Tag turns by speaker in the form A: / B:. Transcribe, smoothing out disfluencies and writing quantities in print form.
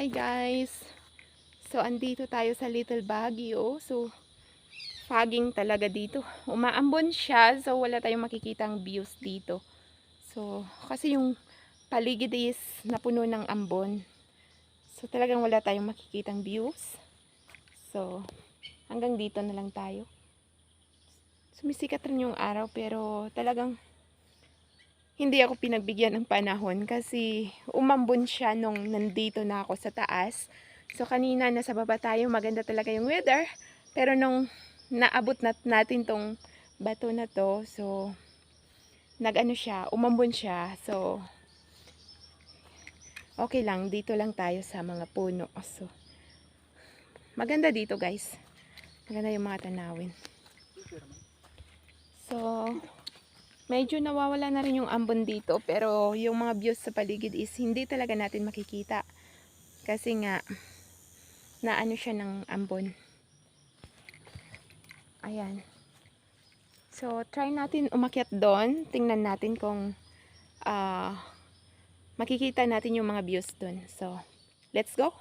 A: Hi guys! So andito tayo sa Little Baguio. So fogging talaga dito. Umaambon siya, so wala tayong makikitang views dito. So kasi yung paligid is napuno ng ambon. So talagang wala tayong makikitang views. So hanggang dito na lang tayo. Sumisikat rin yung araw pero talagang hindi ako pinagbigyan ng panahon kasi umambon siya nung nandito na ako sa taas. So kanina nasa baba tayo, maganda talaga yung weather. Pero nung naabot natin tong bato na to, so nag-ano siya, umambon siya. So okay lang, dito lang tayo sa mga puno. So maganda dito guys. Maganda yung mga tanawin. So medyo nawawala na rin yung ambon dito, pero yung mga views sa paligid is hindi talaga natin makikita. Kasi nga, naano siya ng ambon. Ayan. So, try natin umakyat doon. Tingnan natin kung makikita natin yung mga views doon. So, let's go!